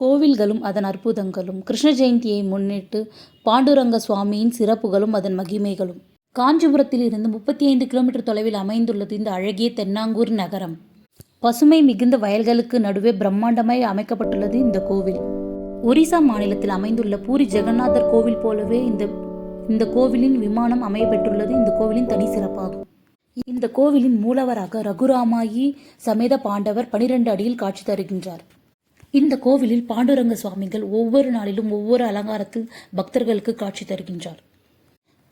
கோவில்களும் அதன் அற்புதங்களும், கிருஷ்ண ஜெயந்தியை முன்னிட்டு பாண்டுரங்க சுவாமியின் சிறப்புகளும் அதன் மகிமைகளும். காஞ்சிபுரத்தில் இருந்து 35 கிலோமீட்டர் தொலைவில் அமைந்துள்ளது இந்த அழகிய தென்னாங்கூர் நகரம். பசுமை மிகுந்த வயல்களுக்கு நடுவே பிரம்மாண்டமாய் அமைக்கப்பட்டுள்ளது இந்த கோவில். ஒரிசா மாநிலத்தில் அமைந்துள்ள பூரி ஜெகநாதர் கோவில் போலவே இந்த கோவிலின் விமானம் அமையப்பெற்றுள்ளது இந்த கோவிலின் தனி சிறப்பாகும். இந்த கோவிலின் மூலவராக ரகுராமாயி சமேத பாண்டவர் 12 அடியில் காட்சி தருகின்றார். இந்த கோவிலில் பாண்டுரங்க சுவாமிகள் ஒவ்வொரு நாளிலும் ஒவ்வொரு அலங்காரத்தில் பக்தர்களுக்கு காட்சி தருகின்றார்.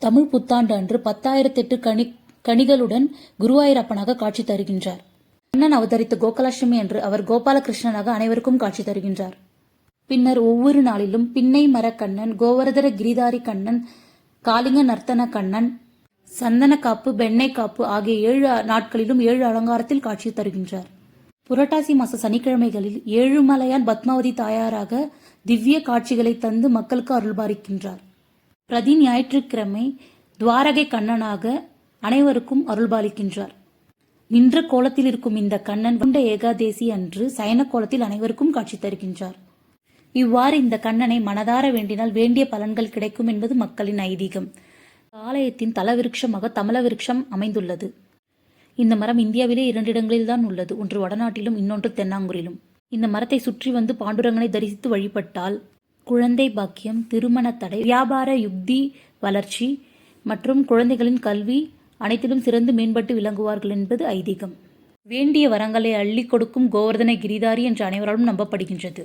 தமிழ் புத்தாண்டு அன்று 10,008 கனிகளுடன் குருவாயூரப்பனாக காட்சி தருகின்றார். கண்ணன் அவதரித்த கோகுலாஷ்டமி அன்று அவர் கோபாலகிருஷ்ணனாக அனைவருக்கும் காட்சி தருகின்றார். பின்னர் ஒவ்வொரு நாளிலும் பின்னை மர கண்ணன், கோவர்தன கிரிதாரி கண்ணன், காளிங்க நர்த்தன கண்ணன், சந்தன காப்பு, வெண்ணெய் காப்பு ஆகிய 7 நாட்களிலும் 7 அலங்காரத்தில் காட்சி தருகின்றார். புரட்டாசி மாச சனிக்கிழமைகளில் ஏழுமலையான் பத்மாவதி தாயாராக திவ்ய காட்சிகளை தந்து மக்களுக்கு அருள்பாலிக்கின்றார். பிரதி ஞாயிற்றுக்கிழமை துவாரகை கண்ணனாக அனைவருக்கும் அருள்பாலிக்கின்றார். நின்ற கோலத்தில் இருக்கும் இந்த கண்ணன் வைகுண்ட ஏகாதேசி அன்று சயன கோலத்தில் அனைவருக்கும் காட்சி தருகின்றார். இவ்வாறு இந்த கண்ணனை மனதார வேண்டினால் வேண்டிய பலன்கள் கிடைக்கும் என்பது மக்களின் ஐதீகம். ஆலயத்தின் தலவிருட்சமாக தமல விருட்சம் அமைந்துள்ளது. இந்த மரம் இந்தியாவிலே 2 இடங்களில் தான் உள்ளது. ஒன்று வடநாட்டிலும் இன்னொன்று தென்னாங்கூரிலும். இந்த மரத்தை சுற்றி வந்து பாண்டுரங்கனை தரிசித்து வழிபட்டால் குழந்தை பாக்கியம், திருமண தடை, வியாபார யுக்தி வளர்ச்சி மற்றும் குழந்தைகளின் கல்வி அனைத்திலும் சிறந்து மேம்பட்டு விளங்குவார்கள் என்பது ஐதீகம். வேண்டிய வரங்களை அள்ளி கொடுக்கும் கோவர்தன கிரிதாரி என்று அனைவராலும் நம்பப்படுகின்றது.